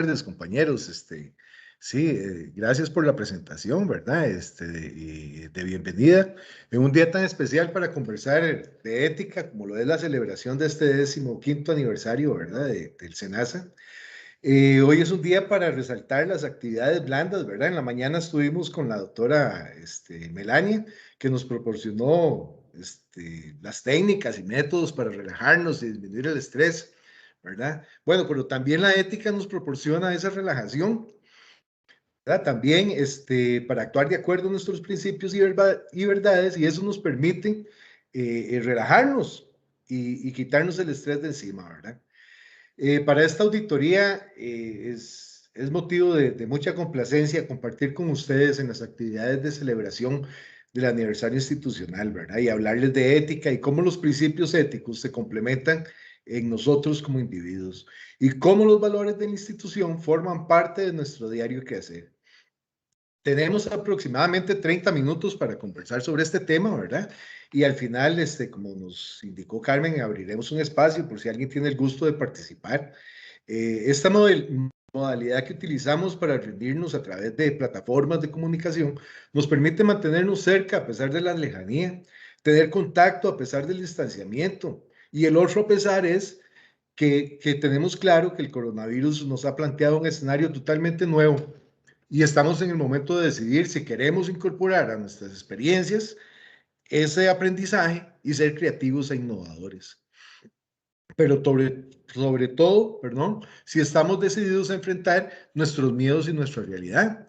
tardes, compañeros. Sí, gracias por la presentación, ¿verdad? Y de bienvenida en un día tan especial para conversar de ética, como lo es la celebración de este 15º aniversario, ¿verdad? Del SENASA. Hoy es un día para resaltar las actividades blandas, ¿verdad? En la mañana estuvimos con la doctora Melania, que nos proporcionó las técnicas y métodos para relajarnos y disminuir el estrés, ¿verdad? Bueno, pero también la ética nos proporciona esa relajación, ¿verdad? También para actuar de acuerdo a nuestros principios y verdades, y eso nos permite relajarnos y quitarnos el estrés de encima, ¿verdad? Para esta auditoría es motivo de mucha complacencia compartir con ustedes en las actividades de celebración del aniversario institucional, ¿verdad? Y hablarles de ética y cómo los principios éticos se complementan en nosotros como individuos y cómo los valores de la institución forman parte de nuestro diario quehacer. Tenemos aproximadamente 30 minutos para conversar sobre este tema, ¿verdad? Y al final, como nos indicó Carmen, abriremos un espacio por si alguien tiene el gusto de participar. Esta modalidad que utilizamos para reunirnos a través de plataformas de comunicación nos permite mantenernos cerca a pesar de la lejanía, tener contacto a pesar del distanciamiento. Y el otro pesar es que tenemos claro que el coronavirus nos ha planteado un escenario totalmente nuevo y estamos en el momento de decidir si queremos incorporar a nuestras experiencias ese aprendizaje y ser creativos e innovadores. Pero sobre todo, perdón, si estamos decididos a enfrentar nuestros miedos y nuestra realidad.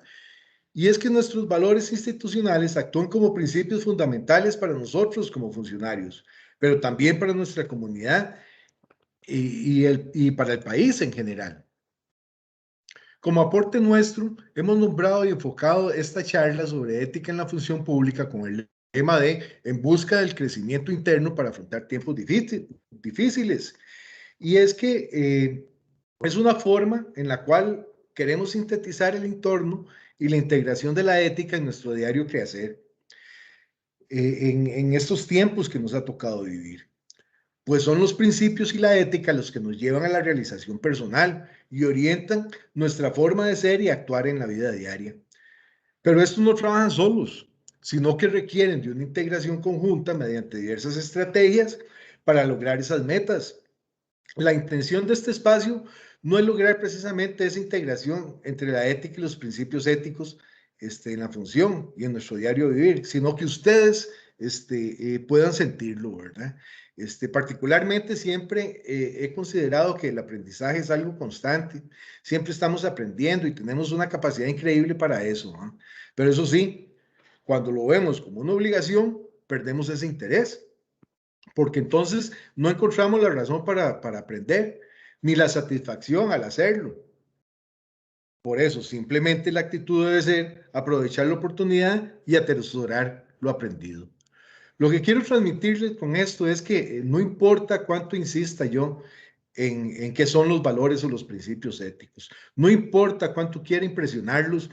Y es que nuestros valores institucionales actúan como principios fundamentales para nosotros como funcionarios, pero también para nuestra comunidad y para el país en general. Como aporte nuestro, hemos nombrado y enfocado esta charla sobre ética en la función pública con el lema de En busca del crecimiento interno para afrontar tiempos difíciles. Y es que es una forma en la cual queremos sintetizar el entorno y la integración de la ética en nuestro diario quehacer en estos tiempos que nos ha tocado vivir. Pues son los principios y la ética los que nos llevan a la realización personal y orientan nuestra forma de ser y actuar en la vida diaria. Pero estos no trabajan solos, sino que requieren de una integración conjunta mediante diversas estrategias para lograr esas metas. La intención de este espacio no es lograr precisamente esa integración entre la ética y los principios éticos en la función y en nuestro diario vivir, sino que ustedes puedan sentirlo, ¿verdad? Particularmente siempre he considerado que el aprendizaje es algo constante, siempre estamos aprendiendo y tenemos una capacidad increíble para eso, ¿no? Pero eso sí, cuando lo vemos como una obligación, perdemos ese interés porque entonces no encontramos la razón para aprender, ni la satisfacción al hacerlo. Por eso, simplemente la actitud debe ser aprovechar la oportunidad y atesorar lo aprendido. Lo que quiero transmitirles con esto es que no importa cuánto insista yo en qué son los valores o los principios éticos. No importa cuánto quiera impresionarlos,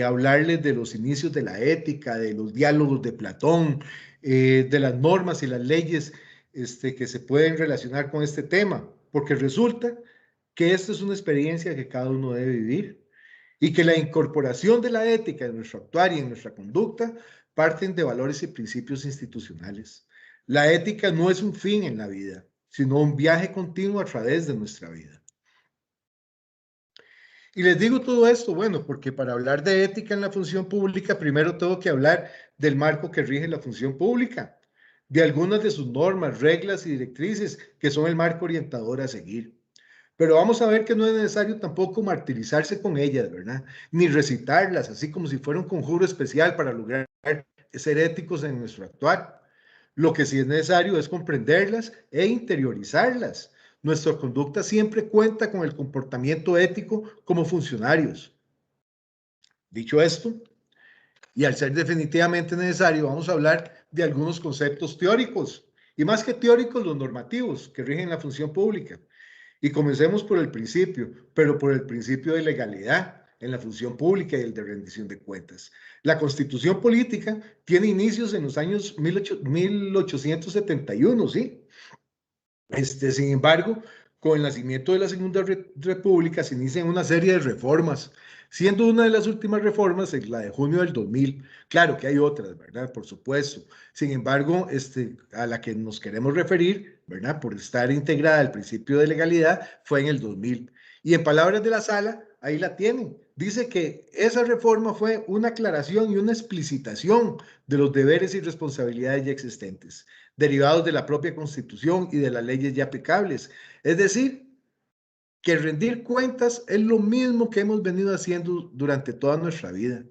hablarles de los inicios de la ética, de los diálogos de Platón, de las normas y las leyes que se pueden relacionar con este tema, porque resulta que esta es una experiencia que cada uno debe vivir y que la incorporación de la ética en nuestro actuar y en nuestra conducta parten de valores y principios institucionales. La ética no es un fin en la vida, sino un viaje continuo a través de nuestra vida. Y les digo todo esto, bueno, porque para hablar de ética en la función pública, primero tengo que hablar del marco que rige la función pública, de algunas de sus normas, reglas y directrices que son el marco orientador a seguir. Pero vamos a ver que no es necesario tampoco martirizarse con ellas, ¿verdad? Ni recitarlas, así como si fuera un conjuro especial para lograr ser éticos en nuestro actuar. Lo que sí es necesario es comprenderlas e interiorizarlas. Nuestra conducta siempre cuenta con el comportamiento ético como funcionarios. Dicho esto, y al ser definitivamente necesario, vamos a hablar de algunos conceptos teóricos, y más que teóricos, los normativos que rigen la función pública. Y comencemos por el principio, pero por el principio de legalidad en la función pública y el de rendición de cuentas. La Constitución política tiene inicios en los años 1871, ¿sí? Sin embargo, con el nacimiento de la Segunda República se inician una serie de reformas, siendo una de las últimas reformas la de junio del 2000. Claro que hay otras, ¿verdad? Por supuesto. Sin embargo, a la que nos queremos referir, ¿verdad? Por estar integrada al principio de legalidad, fue en el 2000. Y en palabras de la sala, ahí la tienen. Dice que esa reforma fue una aclaración y una explicitación de los deberes y responsabilidades ya existentes, derivados de la propia Constitución y de las leyes ya aplicables. Es decir, que rendir cuentas es lo mismo que hemos venido haciendo durante toda nuestra vida.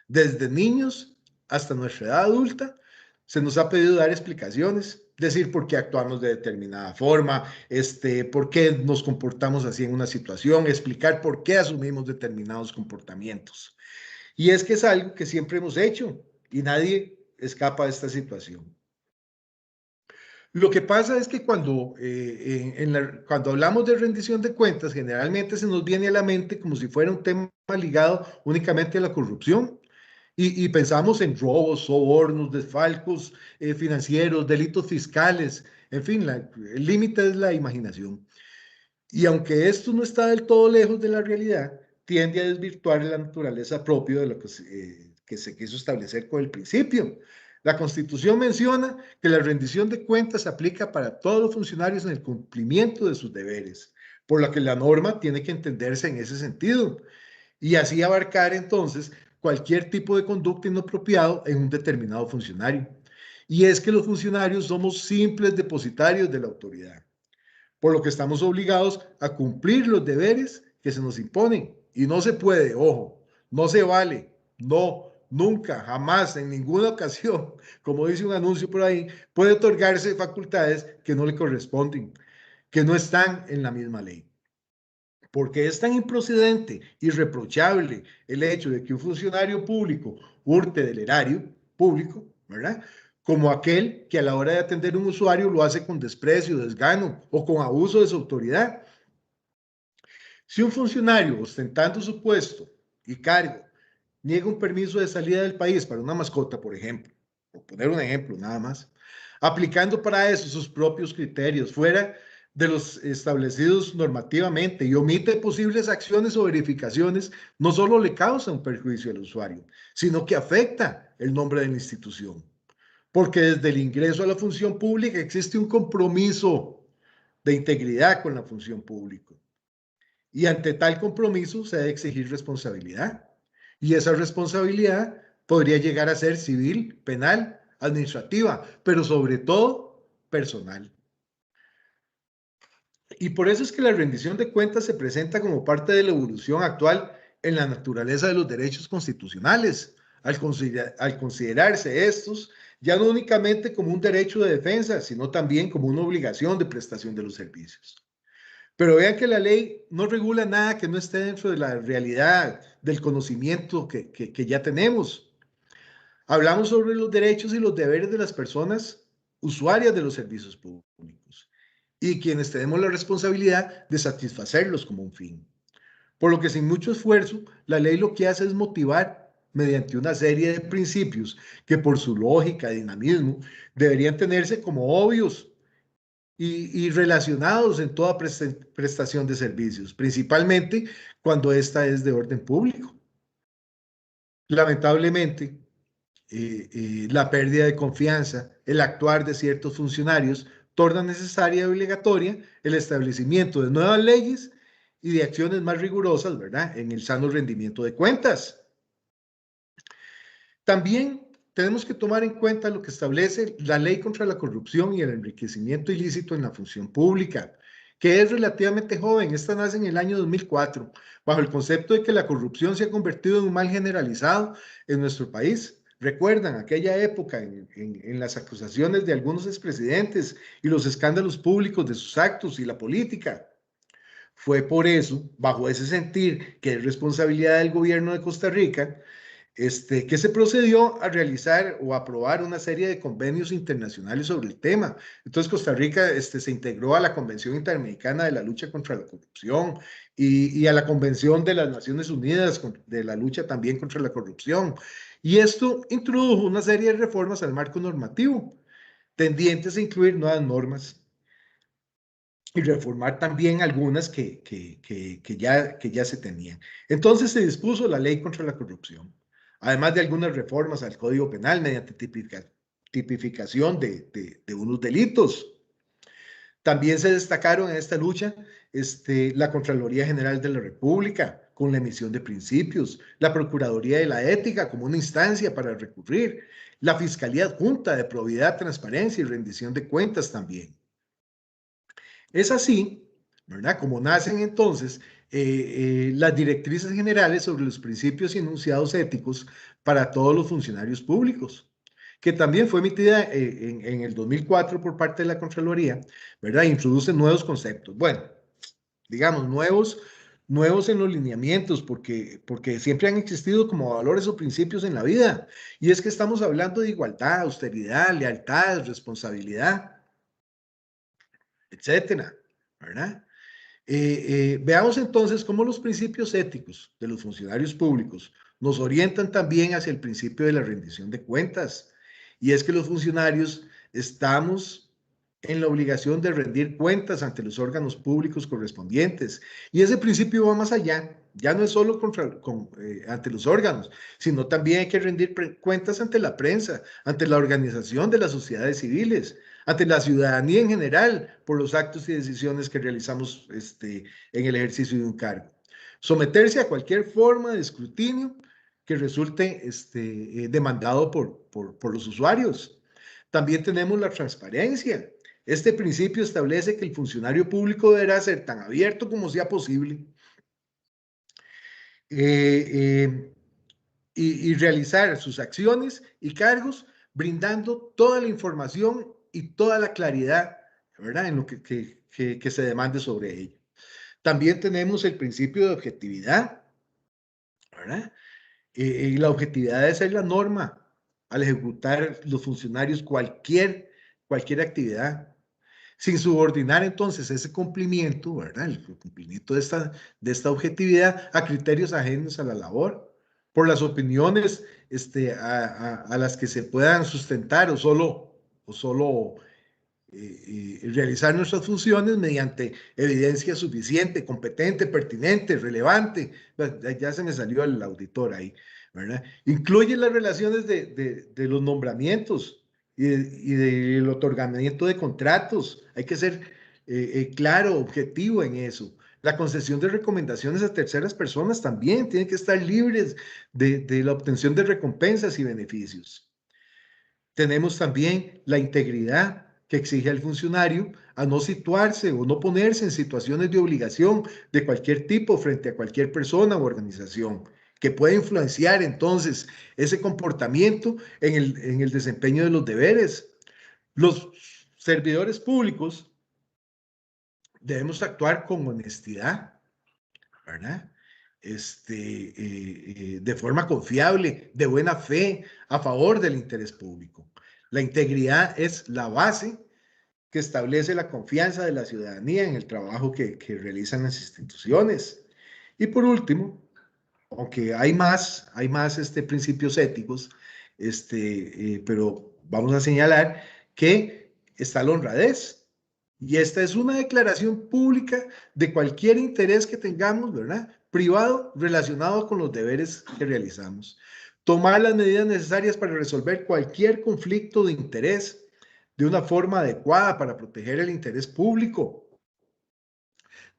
Desde niños hasta nuestra edad adulta, se nos ha pedido dar explicaciones, decir por qué actuamos de determinada forma, por qué nos comportamos así en una situación, explicar por qué asumimos determinados comportamientos. Y es que es algo que siempre hemos hecho y nadie escapa de esta situación. Lo que pasa es que cuando hablamos de rendición de cuentas, generalmente se nos viene a la mente como si fuera un tema ligado únicamente a la corrupción. Y pensamos en robos, sobornos, desfalcos financieros, delitos fiscales, en fin, el límite es la imaginación. Y aunque esto no está del todo lejos de la realidad, tiende a desvirtuar la naturaleza propia de lo que se quiso establecer con el principio. La Constitución menciona que la rendición de cuentas se aplica para todos los funcionarios en el cumplimiento de sus deberes, por lo que la norma tiene que entenderse en ese sentido y así abarcar entonces cualquier tipo de conducta inapropiado en un determinado funcionario. Y es que los funcionarios somos simples depositarios de la autoridad, por lo que estamos obligados a cumplir los deberes que se nos imponen. Y no se puede, ojo, no se vale, no, nunca, jamás, en ninguna ocasión, como dice un anuncio por ahí, puede otorgarse facultades que no le corresponden, que no están en la misma ley. Porque es tan improcedente, irreprochable el hecho de que un funcionario público hurte del erario público, ¿verdad? Como aquel que a la hora de atender a un usuario lo hace con desprecio, desgano o con abuso de su autoridad. Si un funcionario ostentando su puesto y cargo niega un permiso de salida del país para una mascota, por ejemplo, por poner un ejemplo nada más, aplicando para eso sus propios criterios, fuera de los establecidos normativamente y omite posibles acciones o verificaciones, no solo le causa un perjuicio al usuario, sino que afecta el nombre de la institución. Porque desde el ingreso a la función pública existe un compromiso de integridad con la función pública. Y ante tal compromiso se debe exigir responsabilidad. Y esa responsabilidad podría llegar a ser civil, penal, administrativa, pero sobre todo personal. Y por eso es que la rendición de cuentas se presenta como parte de la evolución actual en la naturaleza de los derechos constitucionales, al considerarse estos ya no únicamente como un derecho de defensa, sino también como una obligación de prestación de los servicios. Pero vean que la ley no regula nada que no esté dentro de la realidad, del conocimiento que ya tenemos. Hablamos sobre los derechos y los deberes de las personas usuarias de los servicios públicos y quienes tenemos la responsabilidad de satisfacerlos como un fin. Por lo que sin mucho esfuerzo, la ley lo que hace es motivar mediante una serie de principios que por su lógica y dinamismo deberían tenerse como obvios y relacionados en toda prestación de servicios, principalmente cuando esta es de orden público. Lamentablemente, la pérdida de confianza, el actuar de ciertos funcionarios, torna necesaria y obligatoria el establecimiento de nuevas leyes y de acciones más rigurosas, ¿verdad?, en el sano rendimiento de cuentas. También tenemos que tomar en cuenta lo que establece la Ley contra la Corrupción y el Enriquecimiento Ilícito en la Función Pública, que es relativamente joven. Esta nace en el año 2004, bajo el concepto de que la corrupción se ha convertido en un mal generalizado en nuestro país. Recuerdan aquella época en las acusaciones de algunos expresidentes y los escándalos públicos de sus actos y la política. Fue por eso, bajo ese sentir que es responsabilidad del gobierno de Costa Rica, que se procedió a realizar o aprobar una serie de convenios internacionales sobre el tema. Entonces, Costa Rica se integró a la Convención Interamericana de la Lucha contra la Corrupción y a la Convención de las Naciones Unidas de la lucha también contra la corrupción. Y esto introdujo una serie de reformas al marco normativo, tendientes a incluir nuevas normas y reformar también algunas que ya se tenían. Entonces se dispuso la ley contra la corrupción, además de algunas reformas al Código Penal mediante tipificación de unos delitos. También se destacaron en esta lucha la Contraloría General de la República, con la emisión de principios, la Procuraduría de la Ética como una instancia para recurrir, la Fiscalía Adjunta de Probidad, Transparencia y Rendición de Cuentas también. Es así, ¿verdad? Como nacen entonces las directrices generales sobre los principios y enunciados éticos para todos los funcionarios públicos, que también fue emitida en el 2004 por parte de la Contraloría, ¿verdad? Introduce nuevos conceptos. Bueno, digamos, nuevos en los lineamientos, porque siempre han existido como valores o principios en la vida. Y es que estamos hablando de igualdad, austeridad, lealtad, responsabilidad, etcétera, ¿verdad? Veamos entonces cómo los principios éticos de los funcionarios públicos nos orientan también hacia el principio de la rendición de cuentas. Y es que los funcionarios estamos en la obligación de rendir cuentas ante los órganos públicos correspondientes. Y ese principio va más allá. Ya no es solo ante los órganos, sino también hay que rendir cuentas ante la prensa, ante la organización de las sociedades civiles, ante la ciudadanía en general por los actos y decisiones que realizamos en el ejercicio de un cargo. Someterse a cualquier forma de escrutinio que resulte demandado por los usuarios. También tenemos la transparencia. Este principio establece que el funcionario público deberá ser tan abierto como sea posible y realizar sus acciones y cargos brindando toda la información y toda la claridad, ¿verdad?, en lo que se demande sobre ello. También tenemos el principio de objetividad, ¿verdad? Y la objetividad debe ser la norma al ejecutar los funcionarios cualquier actividad, sin subordinar entonces ese cumplimiento, ¿verdad? El cumplimiento de esta objetividad a criterios ajenos a la labor, por las opiniones a las que se puedan sustentar o solo realizar nuestras funciones mediante evidencia suficiente, competente, pertinente, relevante. Ya se me salió el auditor ahí, ¿verdad? Incluye las relaciones de los nombramientos y del otorgamiento de contratos. Hay que ser claro, objetivo en eso. La concesión de recomendaciones a terceras personas también tiene que estar libres de la obtención de recompensas y beneficios. Tenemos también la integridad que exige al funcionario a no situarse o no ponerse en situaciones de obligación de cualquier tipo frente a cualquier persona o organización que puede influenciar entonces ese comportamiento en el desempeño de los deberes. Los servidores públicos debemos actuar con honestidad, ¿verdad? De forma confiable, de buena fe, a favor del interés público. La integridad es la base que establece la confianza de la ciudadanía en el trabajo que realizan las instituciones. Y por último, aunque hay más principios éticos, pero vamos a señalar que está la honradez. Y esta es una declaración pública de cualquier interés que tengamos, ¿verdad?, privado relacionado con los deberes que realizamos. Tomar las medidas necesarias para resolver cualquier conflicto de interés de una forma adecuada para proteger el interés público.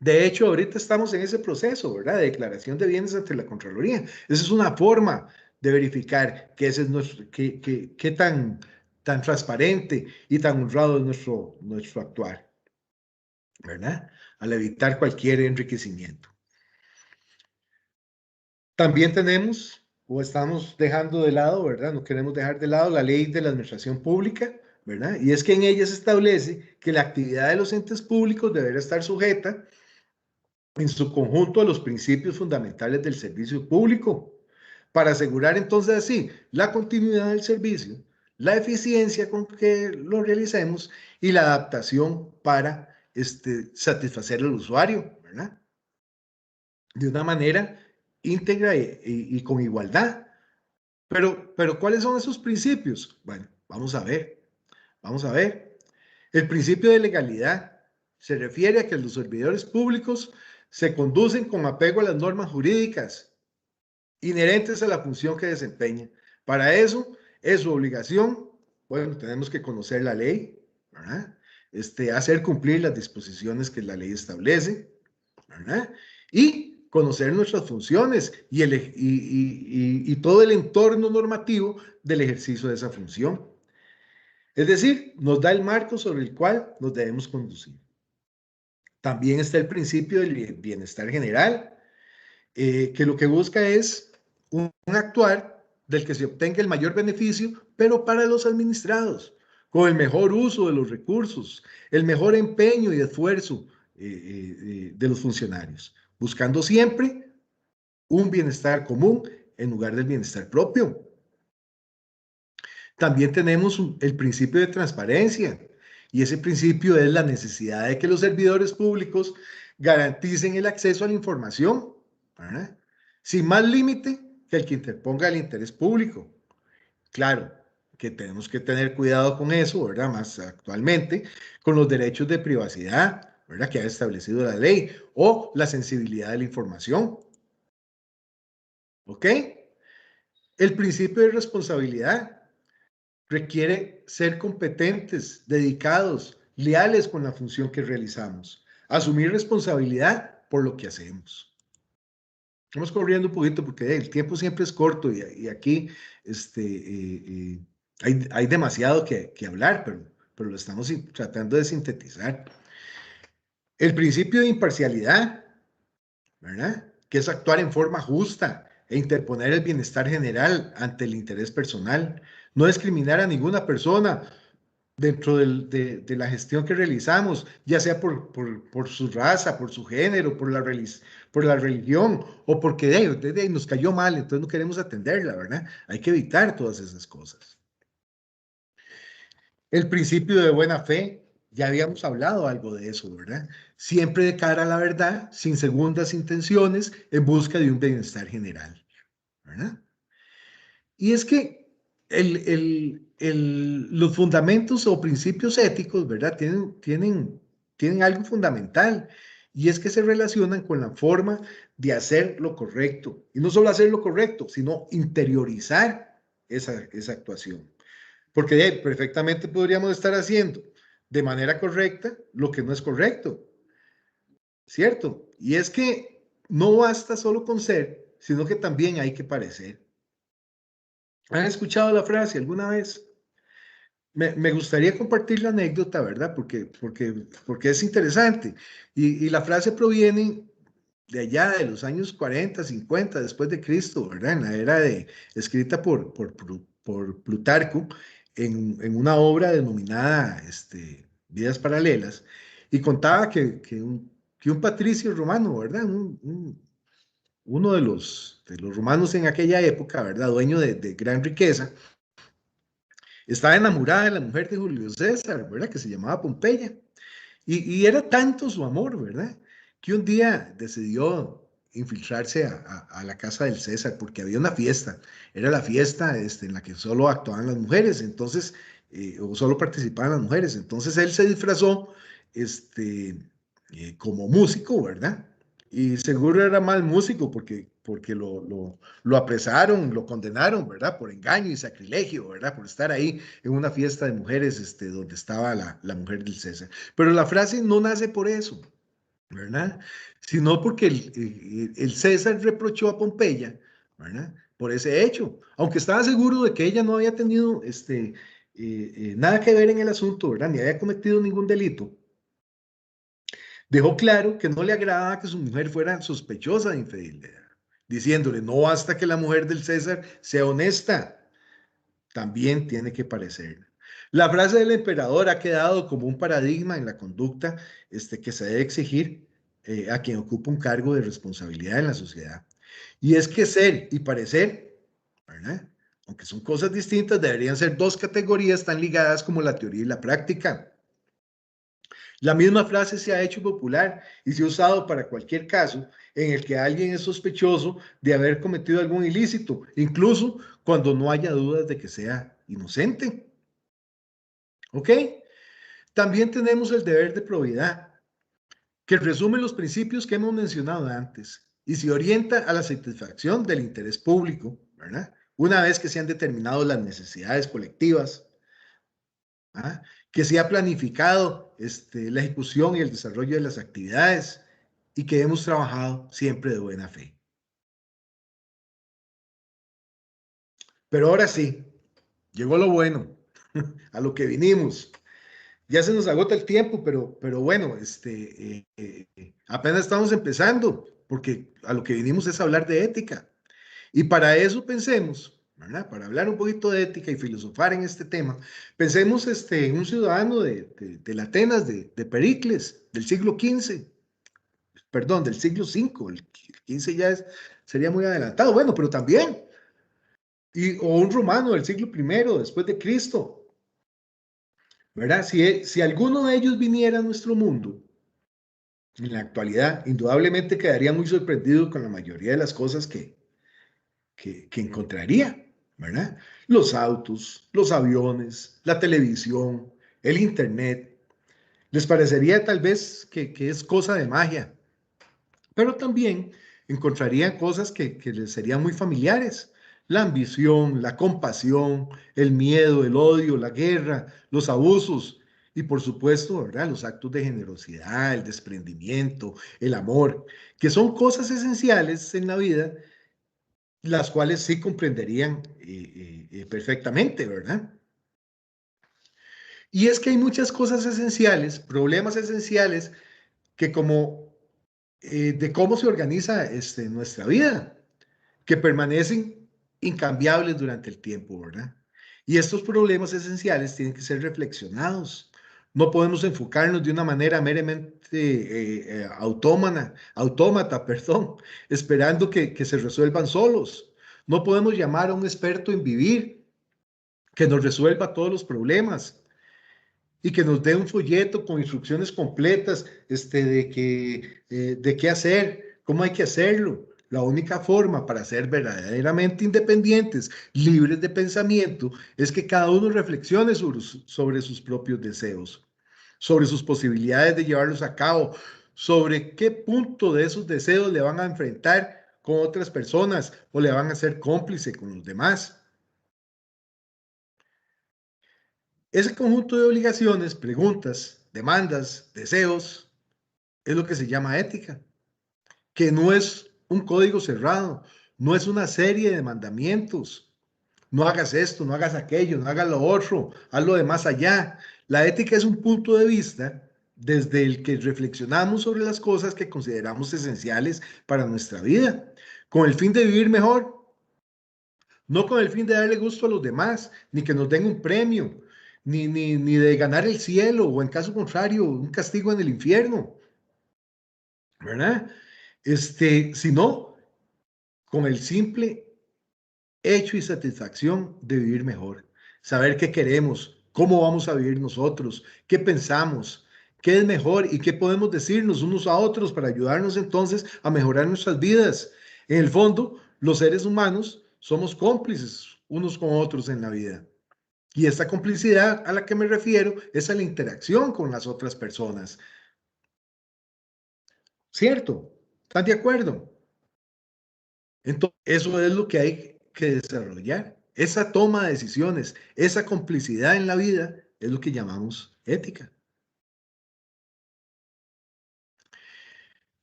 De hecho, ahorita estamos en ese proceso, ¿verdad?, de declaración de bienes ante la Contraloría. Esa es una forma de verificar que ese es qué tan transparente y tan honrado es nuestro actuar, ¿verdad?, al evitar cualquier enriquecimiento. También tenemos, o estamos dejando de lado, ¿verdad?, no queremos dejar de lado la ley de la administración pública, ¿verdad? Y es que en ella se establece que la actividad de los entes públicos deberá estar sujeta en su conjunto a los principios fundamentales del servicio público, para asegurar entonces así la continuidad del servicio, la eficiencia con que lo realicemos y la adaptación para satisfacer al usuario, ¿verdad?, de una manera íntegra y con igualdad. Pero ¿cuáles son esos principios? Bueno, vamos a ver. El principio de legalidad se refiere a que los servidores públicos se conducen con apego a las normas jurídicas inherentes a la función que desempeñan. Para eso es su obligación, bueno, tenemos que conocer la ley, ¿verdad? Hacer cumplir las disposiciones que la ley establece, ¿verdad? Y conocer nuestras funciones y todo el entorno normativo del ejercicio de esa función. Es decir, nos da el marco sobre el cual nos debemos conducir. También está el principio del bienestar general, que lo que busca es un actuar del que se obtenga el mayor beneficio, pero para los administrados, con el mejor uso de los recursos, el mejor empeño y esfuerzo de los funcionarios, buscando siempre un bienestar común en lugar del bienestar propio. También tenemos el principio de transparencia, y ese principio es la necesidad de que los servidores públicos garanticen el acceso a la información, ¿verdad? Sin más límite que el que interponga el interés público. Claro que tenemos que tener cuidado con eso, ¿verdad? Más actualmente, con los derechos de privacidad, ¿verdad? Que ha establecido la ley, o la sensibilidad de la información. ¿Ok? El principio de responsabilidad requiere ser competentes, dedicados, leales con la función que realizamos, asumir responsabilidad por lo que hacemos. Vamos corriendo un poquito porque el tiempo siempre es corto y aquí hay demasiado que hablar, pero lo estamos tratando de sintetizar. El principio de imparcialidad, ¿verdad? Que es actuar en forma justa e interponer el bienestar general ante el interés personal, no discriminar a ninguna persona dentro de la gestión que realizamos, ya sea por su raza, por su género, por la religión, o porque de ahí nos cayó mal, entonces no queremos atenderla, ¿verdad? Hay que evitar todas esas cosas. El principio de buena fe, ya habíamos hablado algo de eso, ¿verdad? Siempre de cara a la verdad, sin segundas intenciones, en busca de un bienestar general, ¿verdad? Y es que los fundamentos o principios éticos, ¿verdad? Tienen algo fundamental, y es que se relacionan con la forma de hacer lo correcto. Y no solo hacer lo correcto, sino interiorizar esa actuación. Porque perfectamente podríamos estar haciendo de manera correcta lo que no es correcto, ¿cierto? Y es que no basta solo con ser, sino que también hay que parecer. ¿Han escuchado la frase alguna vez? Me gustaría compartir la anécdota, ¿verdad? Porque es interesante. Y la frase proviene de allá de los años 40, 50 después de Cristo, ¿verdad? En la era escrita por Plutarco en una obra denominada Vidas Paralelas, y contaba que un patricio romano, ¿verdad? Uno de los romanos en aquella época, ¿verdad? Dueño de gran riqueza, estaba enamorada de la mujer de Julio César, ¿verdad? Que se llamaba Pompeya. Y era tanto su amor, ¿verdad? Que un día decidió infiltrarse a la casa del César porque había una fiesta. Era la fiesta en la que solo actuaban las mujeres, entonces, o solo participaban las mujeres. Entonces él se disfrazó como músico, ¿verdad? Y seguro era mal músico porque lo apresaron, lo condenaron, ¿verdad? Por engaño y sacrilegio, ¿verdad? Por estar ahí en una fiesta de mujeres donde estaba la mujer del César. Pero la frase no nace por eso, ¿verdad? Sino porque el César reprochó a Pompeya, ¿verdad? Por ese hecho, aunque estaba seguro de que ella no había tenido nada que ver en el asunto, ¿verdad? Ni había cometido ningún delito. Dejó claro que no le agradaba que su mujer fuera sospechosa de infidelidad, diciéndole, no basta que la mujer del César sea honesta, también tiene que parecer. La frase del emperador ha quedado como un paradigma en la conducta que se debe exigir a quien ocupa un cargo de responsabilidad en la sociedad. Y es que ser y parecer, ¿verdad? Aunque son cosas distintas, deberían ser dos categorías tan ligadas como la teoría y la práctica. La misma frase se ha hecho popular y se ha usado para cualquier caso en el que alguien es sospechoso de haber cometido algún ilícito, incluso cuando no haya dudas de que sea inocente. ¿Ok? También tenemos el deber de probidad, que resume los principios que hemos mencionado antes y se orienta a la satisfacción del interés público, ¿verdad? Una vez que se han determinado las necesidades colectivas, ¿ah? Que se ha planificado la ejecución y el desarrollo de las actividades y que hemos trabajado siempre de buena fe. Pero ahora sí, llegó lo bueno, a lo que vinimos. Ya se nos agota el tiempo, pero bueno, apenas estamos empezando, porque a lo que vinimos es hablar de ética. Y para eso pensemos, ¿verdad? Para hablar un poquito de ética y filosofar en este tema, pensemos en un ciudadano de la Atenas de Pericles, del siglo XV, perdón, del siglo V, el XV ya sería muy adelantado, bueno, pero también, o un romano del siglo I después de Cristo, ¿verdad? Si alguno de ellos viniera a nuestro mundo, en la actualidad, indudablemente quedaría muy sorprendido con la mayoría de las cosas que encontraría, ¿verdad? Los autos, los aviones, la televisión, el internet. Les parecería tal vez que es cosa de magia, pero también encontrarían cosas que les serían muy familiares. La ambición, la compasión, el miedo, el odio, la guerra, los abusos y por supuesto, ¿verdad? Los actos de generosidad, el desprendimiento, el amor, que son cosas esenciales en la vida, las cuales sí comprenderían perfectamente, ¿verdad? Y es que hay muchas cosas esenciales, problemas esenciales, que como de cómo se organiza nuestra vida, que permanecen incambiables durante el tiempo, ¿verdad? Y estos problemas esenciales tienen que ser reflexionados. No podemos enfocarnos de una manera meramente autómata, perdón, esperando que se resuelvan solos. No podemos llamar a un experto en vivir que nos resuelva todos los problemas y que nos dé un folleto con instrucciones completas de qué hacer, cómo hay que hacerlo. La única forma para ser verdaderamente independientes, libres de pensamiento, es que cada uno reflexione sobre sus propios deseos, sobre sus posibilidades de llevarlos a cabo, sobre qué punto de esos deseos le van a enfrentar con otras personas o le van a ser cómplice con los demás. Ese conjunto de obligaciones, preguntas, demandas, deseos, es lo que se llama ética, que no es un código cerrado, no es una serie de mandamientos. No hagas esto, no hagas aquello, no hagas lo otro, hazlo de más allá. La ética es un punto de vista desde el que reflexionamos sobre las cosas que consideramos esenciales para nuestra vida, con el fin de vivir mejor, no con el fin de darle gusto a los demás, ni que nos den un premio, ni de ganar el cielo, o en caso contrario, un castigo en el infierno, ¿verdad? Sino con el simple hecho y satisfacción de vivir mejor, saber qué queremos, cómo vamos a vivir nosotros, qué pensamos, qué es mejor y qué podemos decirnos unos a otros para ayudarnos entonces a mejorar nuestras vidas. En el fondo, los seres humanos somos cómplices unos con otros en la vida. Y esta complicidad a la que me refiero es a la interacción con las otras personas. ¿Cierto? ¿Están de acuerdo? Entonces, eso es lo que hay que desarrollar. Esa toma de decisiones, esa complicidad en la vida es lo que llamamos ética.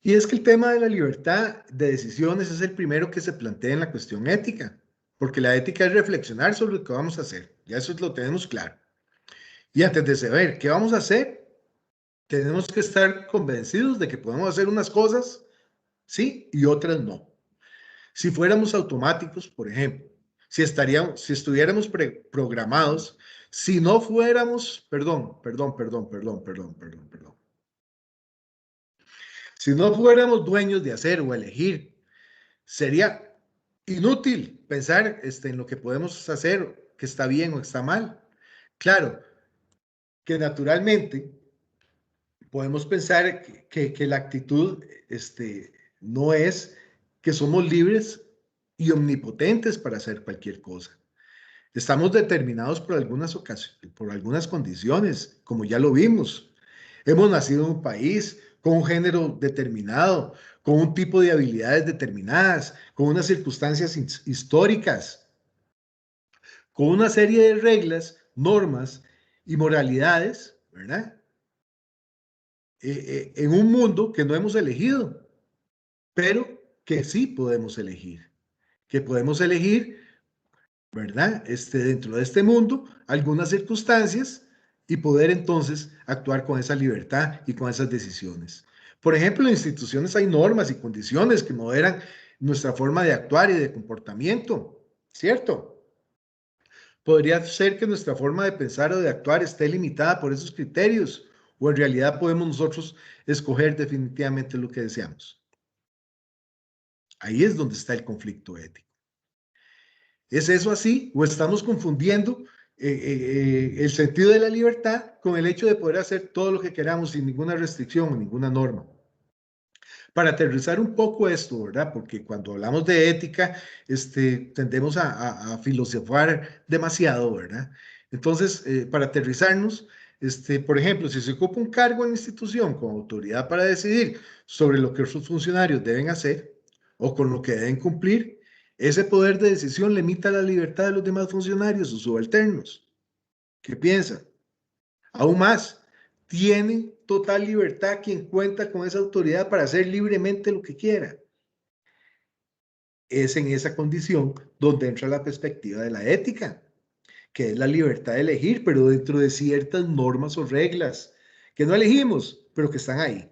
Y es que el tema de la libertad de decisiones es el primero que se plantea en la cuestión ética, porque la ética es reflexionar sobre lo que vamos a hacer. Ya eso lo tenemos claro. Y antes de saber qué vamos a hacer, tenemos que estar convencidos de que podemos hacer unas cosas, sí, y otras no. Si fuéramos automáticos, por ejemplo, si estuviéramos programados, si no fuéramos, perdón, si no fuéramos dueños de hacer o elegir, sería inútil pensar en lo que podemos hacer, que está bien o está mal. Claro, que naturalmente podemos pensar que la actitud no es que somos libres y omnipotentes para hacer cualquier cosa. Estamos determinados por algunas ocasiones, por algunas condiciones, como ya lo vimos. Hemos nacido en un país con un género determinado, con un tipo de habilidades determinadas, con unas circunstancias históricas, con una serie de reglas, normas y moralidades, ¿verdad? En un mundo que no hemos elegido, pero que sí podemos elegir, que podemos elegir, ¿verdad? Dentro de este mundo, algunas circunstancias y poder entonces actuar con esa libertad y con esas decisiones. Por ejemplo, en instituciones hay normas y condiciones que moderan nuestra forma de actuar y de comportamiento, ¿cierto? Podría ser que nuestra forma de pensar o de actuar esté limitada por esos criterios, o en realidad podemos nosotros escoger definitivamente lo que deseamos. Ahí es donde está el conflicto ético. ¿Es eso así? ¿O estamos confundiendo el sentido de la libertad con el hecho de poder hacer todo lo que queramos sin ninguna restricción o ninguna norma? Para aterrizar un poco esto, ¿verdad? Porque cuando hablamos de ética, tendemos a filosofar demasiado, ¿verdad? Entonces, para aterrizarnos, por ejemplo, si se ocupa un cargo en la institución con autoridad para decidir sobre lo que sus funcionarios deben hacer o con lo que deben cumplir, ese poder de decisión limita la libertad de los demás funcionarios o subalternos. ¿Qué piensan? Aún más, tiene total libertad quien cuenta con esa autoridad para hacer libremente lo que quiera. Es en esa condición donde entra la perspectiva de la ética, que es la libertad de elegir, pero dentro de ciertas normas o reglas que no elegimos, pero que están ahí.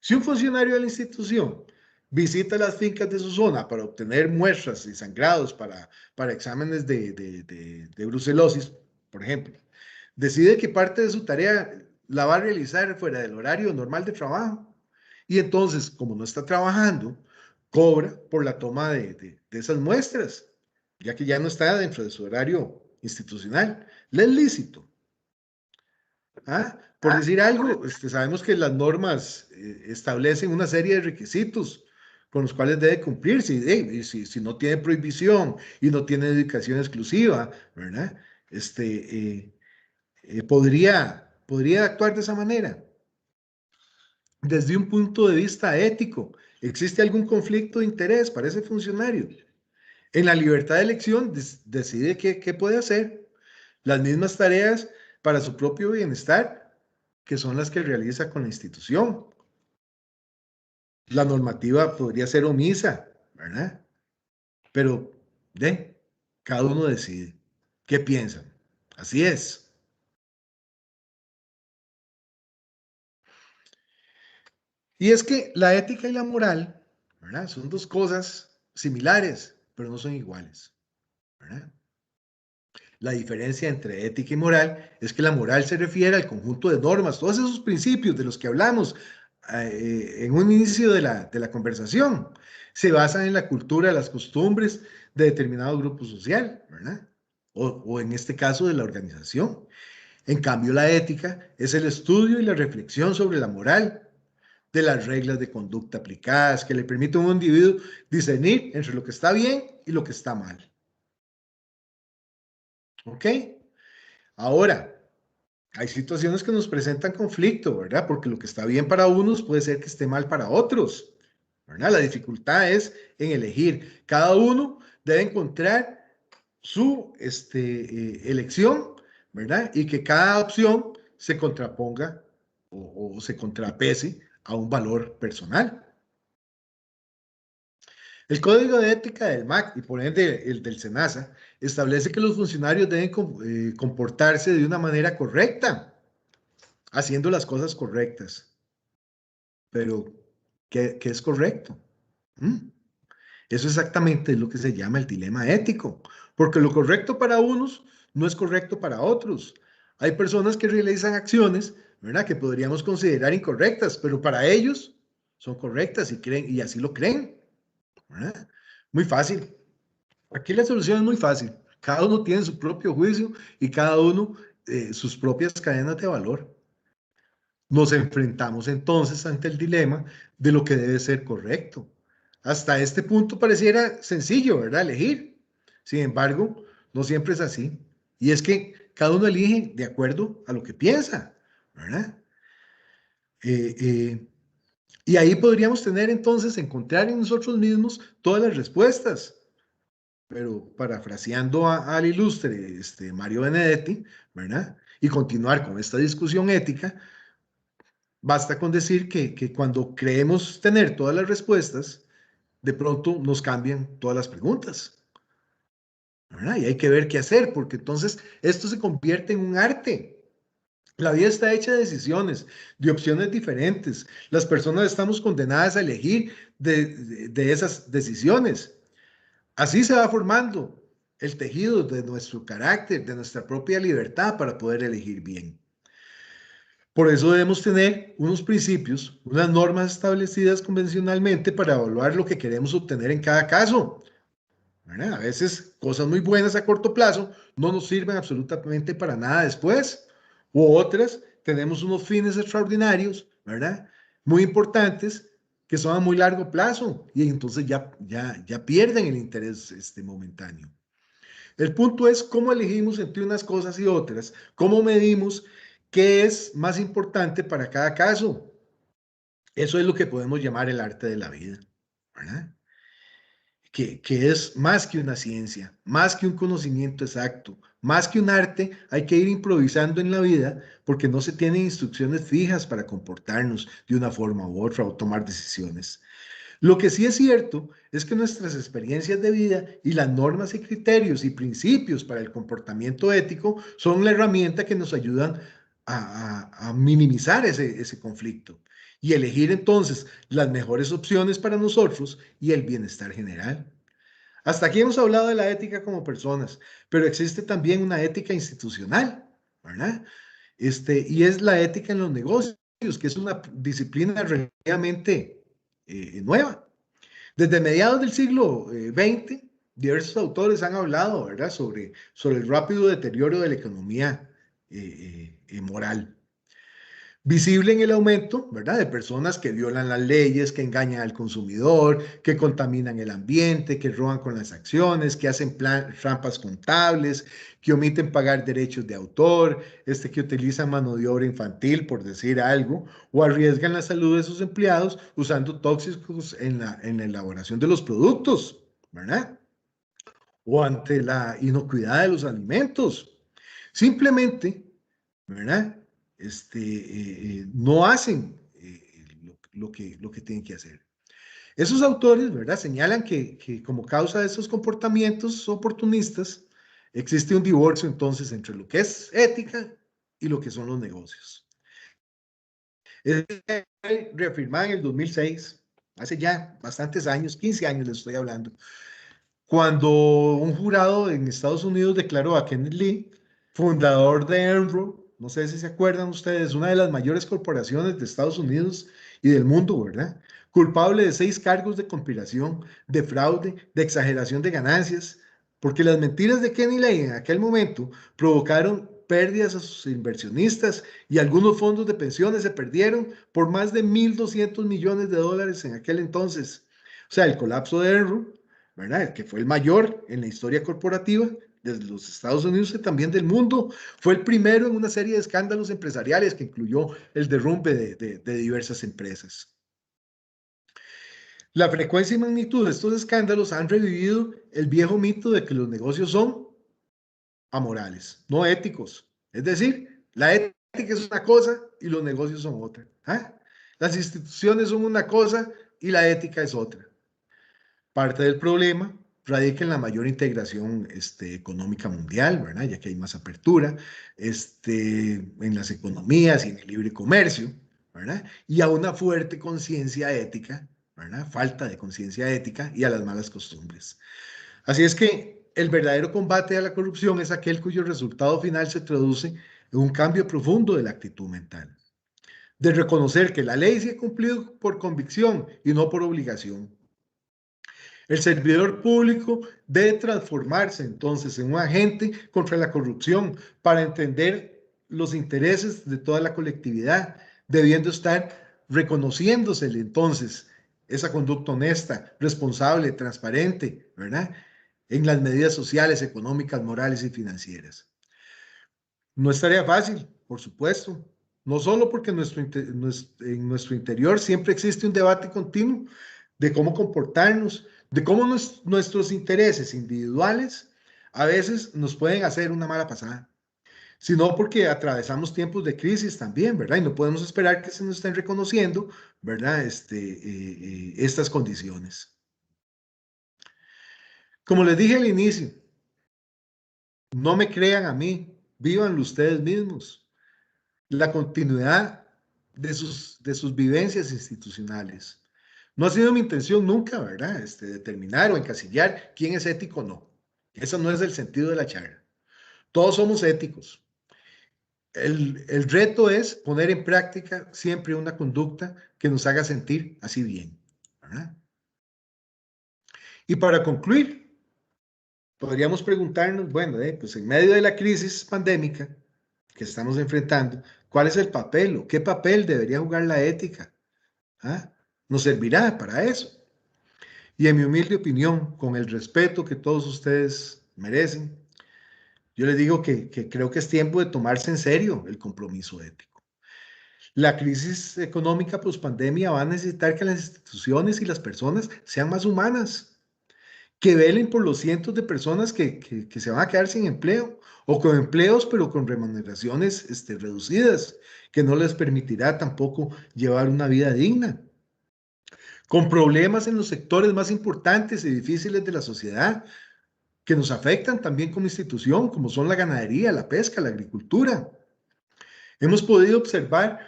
Si un funcionario de la institución visita las fincas de su zona para obtener muestras y sangrados para exámenes de brucelosis, por ejemplo, decide que parte de su tarea la va a realizar fuera del horario normal de trabajo. Y entonces, como no está trabajando, cobra por la toma de esas muestras, ya que ya no está dentro de su horario institucional. Le es lícito. ¿Ah? Por decir algo, sabemos que las normas establecen una serie de requisitos con los cuales debe cumplir, si no tiene prohibición y no tiene dedicación exclusiva, ¿verdad? Podría actuar de esa manera. Desde un punto de vista ético, ¿existe algún conflicto de interés para ese funcionario? En la libertad de elección decide qué puede hacer. Las mismas tareas para su propio bienestar, que son las que realiza con la institución. La normativa podría ser omisa, ¿verdad? Pero, cada uno decide. ¿Qué piensan? Así es. Y es que la ética y la moral, ¿verdad? Son dos cosas similares, pero no son iguales, ¿verdad? La diferencia entre ética y moral es que la moral se refiere al conjunto de normas, todos esos principios de los que hablamos en un inicio de la conversación, se basan en la cultura, las costumbres de determinado grupo social, ¿verdad? O en este caso de la organización. En cambio, la ética es el estudio y la reflexión sobre la moral, de las reglas de conducta aplicadas que le permiten a un individuo discernir entre lo que está bien y lo que está mal. ¿Ok? Ahora, hay situaciones que nos presentan conflicto, ¿verdad? Porque lo que está bien para unos puede ser que esté mal para otros, ¿verdad? La dificultad es en elegir. Cada uno debe encontrar su elección, ¿verdad? Y que cada opción se contraponga o se contrapese a un valor personal. El Código de Ética del MAC y por ende el del SENASA establece que los funcionarios deben comportarse de una manera correcta, haciendo las cosas correctas. Pero, ¿qué es correcto? ¿Mm? Eso exactamente es lo que se llama el dilema ético, porque lo correcto para unos no es correcto para otros. Hay personas que realizan acciones, ¿verdad?, que podríamos considerar incorrectas, pero para ellos son correctas y creen y así lo creen, ¿verdad? Muy fácil. Aquí la solución es muy fácil. Cada uno tiene su propio juicio y cada uno sus propias cadenas de valor. Nos enfrentamos entonces ante el dilema de lo que debe ser correcto. Hasta este punto pareciera sencillo, ¿verdad? Elegir. Sin embargo, no siempre es así. Y es que cada uno elige de acuerdo a lo que piensa, ¿verdad? Eh, eh, y ahí podríamos tener entonces, encontrar en nosotros mismos todas las respuestas. Pero parafraseando al ilustre Mario Benedetti, ¿verdad? Y continuar con esta discusión ética, basta con decir que cuando creemos tener todas las respuestas, de pronto nos cambian todas las preguntas, ¿verdad? Y hay que ver qué hacer, porque entonces esto se convierte en un arte. La vida está hecha de decisiones, de opciones diferentes. Las personas estamos condenadas a elegir de esas decisiones. Así se va formando el tejido de nuestro carácter, de nuestra propia libertad para poder elegir bien. Por eso debemos tener unos principios, unas normas establecidas convencionalmente para evaluar lo que queremos obtener en cada caso, ¿verdad? A veces cosas muy buenas a corto plazo no nos sirven absolutamente para nada después, u otras tenemos unos fines extraordinarios, ¿verdad? Muy importantes que son a muy largo plazo y entonces ya pierden el interés momentáneo. El punto es cómo elegimos entre unas cosas y otras, cómo medimos qué es más importante para cada caso. Eso es lo que podemos llamar el arte de la vida, ¿verdad? Que es más que una ciencia, más que un conocimiento exacto, más que un arte, hay que ir improvisando en la vida porque no se tienen instrucciones fijas para comportarnos de una forma u otra o tomar decisiones. Lo que sí es cierto es que nuestras experiencias de vida y las normas y criterios y principios para el comportamiento ético son la herramienta que nos ayudan a minimizar ese conflicto y elegir entonces las mejores opciones para nosotros y el bienestar general. Hasta aquí hemos hablado de la ética como personas, pero existe también una ética institucional, ¿verdad? Y es la ética en los negocios, que es una disciplina relativamente nueva. Desde mediados del siglo XX, diversos autores han hablado, ¿verdad?, sobre el rápido deterioro de la economía moral, visible en el aumento, ¿verdad?, de personas que violan las leyes, que engañan al consumidor, que contaminan el ambiente, que roban con las acciones, que hacen trampas contables, que omiten pagar derechos de autor, que utilizan mano de obra infantil, por decir algo, o arriesgan la salud de sus empleados usando tóxicos en la elaboración de los productos, ¿verdad? O ante la inocuidad de los alimentos. Simplemente, ¿verdad? No hacen lo que tienen que hacer. Esos autores, ¿verdad?, señalan que como causa de esos comportamientos oportunistas, existe un divorcio entonces entre lo que es ética y lo que son los negocios. Es reafirmada en el 2006, hace ya bastantes años, 15 años les estoy hablando, cuando un jurado en Estados Unidos declaró a Kenneth Lee, fundador de Enron, no sé si se acuerdan ustedes, una de las mayores corporaciones de Estados Unidos y del mundo, ¿verdad?, culpable de 6 cargos de conspiración, de fraude, de exageración de ganancias, porque las mentiras de Kenny Lee en aquel momento provocaron pérdidas a sus inversionistas y algunos fondos de pensiones se perdieron por más de 1.200 millones de dólares en aquel entonces. O sea, el colapso de Enron, ¿verdad?, que fue el mayor en la historia corporativa desde los Estados Unidos y también del mundo. Fue el primero en una serie de escándalos empresariales que incluyó el derrumbe de diversas empresas. La frecuencia y magnitud de estos escándalos han revivido el viejo mito de que los negocios son amorales, no éticos. Es decir, la ética es una cosa y los negocios son otra. ¿Ah? Las instituciones son una cosa y la ética es otra. Parte del problema radica en la mayor integración económica mundial, ¿verdad?, ya que hay más apertura en las economías y en el libre comercio, ¿verdad?, y a una fuerte conciencia ética, ¿verdad?, falta de conciencia ética y a las malas costumbres. Así es que el verdadero combate a la corrupción es aquel cuyo resultado final se traduce en un cambio profundo de la actitud mental, de reconocer que la ley se ha cumplido por convicción y no por obligación. El servidor público debe transformarse entonces en un agente contra la corrupción para entender los intereses de toda la colectividad, debiendo estar reconociéndosele entonces esa conducta honesta, responsable, transparente, ¿verdad?, en las medidas sociales, económicas, morales y financieras. No es tarea fácil, por supuesto, no solo porque en nuestro interior siempre existe un debate continuo de cómo comportarnos, de cómo nuestros intereses individuales a veces nos pueden hacer una mala pasada, sino porque atravesamos tiempos de crisis también, ¿verdad? Y no podemos esperar que se nos estén reconociendo, ¿verdad? Estas condiciones. Como les dije al inicio, no me crean a mí, vívanlo ustedes mismos. La continuidad de sus vivencias institucionales. No ha sido mi intención nunca, ¿verdad? Determinar o encasillar quién es ético o no. Eso no es el sentido de la charla. Todos somos éticos. El reto es poner en práctica siempre una conducta que nos haga sentir así bien, ¿verdad? Y para concluir, podríamos preguntarnos, bueno, pues en medio de la crisis pandémica que estamos enfrentando, ¿cuál es el papel o qué papel debería jugar la ética? ¿Ah? ¿Nos servirá para eso? Y en mi humilde opinión, con el respeto que todos ustedes merecen, yo les digo que creo que es tiempo de tomarse en serio el compromiso ético. La crisis económica post-pandemia va a necesitar que las instituciones y las personas sean más humanas, que velen por los cientos de personas que se van a quedar sin empleo o con empleos pero con remuneraciones reducidas, que no les permitirá tampoco llevar una vida digna, con problemas en los sectores más importantes y difíciles de la sociedad, que nos afectan también como institución, como son la ganadería, la pesca, la agricultura. Hemos podido observar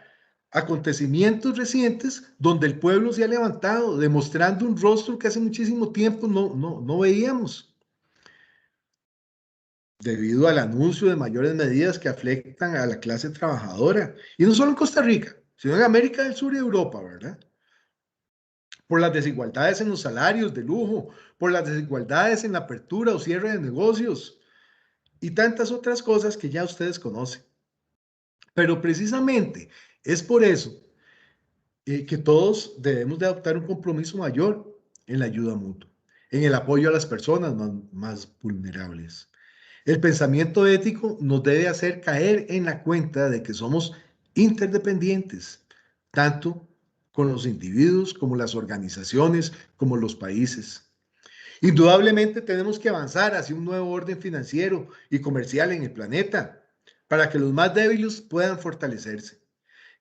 acontecimientos recientes donde el pueblo se ha levantado, demostrando un rostro que hace muchísimo tiempo no veíamos, debido al anuncio de mayores medidas que afectan a la clase trabajadora. Y no solo en Costa Rica, sino en América del Sur y Europa, ¿verdad? Por las desigualdades en los salarios de lujo, por las desigualdades en la apertura o cierre de negocios y tantas otras cosas que ya ustedes conocen. Pero precisamente es por eso que todos debemos de adoptar un compromiso mayor en la ayuda mutua, en el apoyo a las personas más vulnerables. El pensamiento ético nos debe hacer caer en la cuenta de que somos interdependientes, tanto con los individuos como las organizaciones, como los países. Indudablemente tenemos que avanzar hacia un nuevo orden financiero y comercial en el planeta para que los más débiles puedan fortalecerse.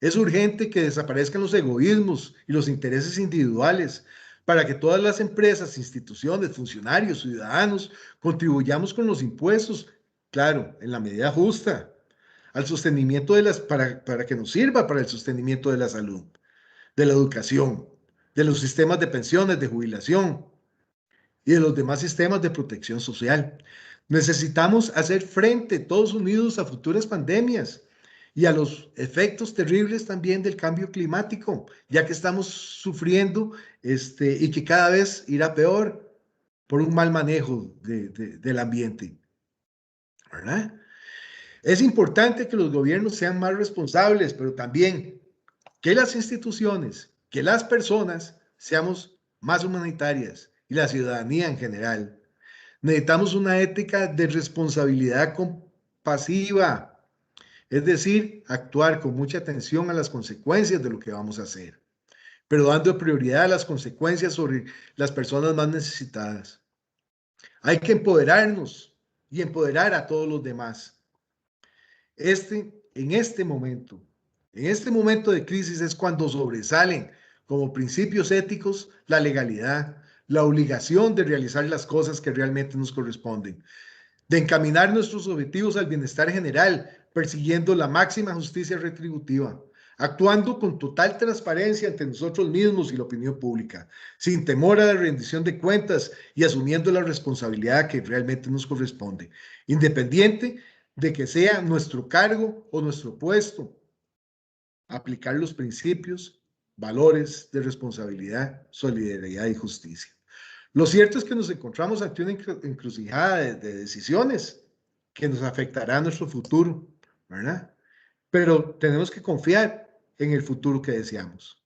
Es urgente que desaparezcan los egoísmos y los intereses individuales para que todas las empresas, instituciones, funcionarios, ciudadanos contribuyamos con los impuestos, claro, en la medida justa, al sostenimiento para que nos sirva para el sostenimiento de la salud, de la educación, de los sistemas de pensiones, de jubilación y de los demás sistemas de protección social. Necesitamos hacer frente todos unidos a futuras pandemias y a los efectos terribles también del cambio climático, ya que estamos sufriendo y que cada vez irá peor por un mal manejo del ambiente, ¿verdad? Es importante que los gobiernos sean más responsables, pero también que las instituciones, que las personas seamos más humanitarias y la ciudadanía en general. Necesitamos una ética de responsabilidad compasiva, es decir, actuar con mucha atención a las consecuencias de lo que vamos a hacer, pero dando prioridad a las consecuencias sobre las personas más necesitadas. Hay que empoderarnos y empoderar a todos los demás. En este momento de crisis es cuando sobresalen como principios éticos la legalidad, la obligación de realizar las cosas que realmente nos corresponden, de encaminar nuestros objetivos al bienestar general, persiguiendo la máxima justicia retributiva, actuando con total transparencia ante nosotros mismos y la opinión pública, sin temor a la rendición de cuentas y asumiendo la responsabilidad que realmente nos corresponde, independiente de que sea nuestro cargo o nuestro puesto, aplicar los principios, valores de responsabilidad, solidaridad y justicia. Lo cierto es que nos encontramos ante una encrucijada de decisiones que nos afectará a nuestro futuro, ¿verdad? Pero tenemos que confiar en el futuro que deseamos.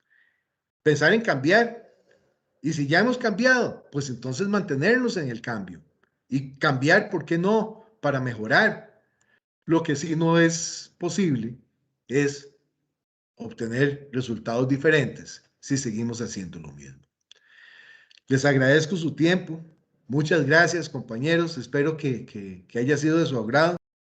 Pensar en cambiar. Y si ya hemos cambiado, pues entonces mantenernos en el cambio. Y cambiar, ¿por qué no? Para mejorar. Lo que sí no es posible es obtener resultados diferentes si seguimos haciendo lo mismo. Les agradezco su tiempo. Muchas gracias, compañeros. Espero que haya sido de su agrado.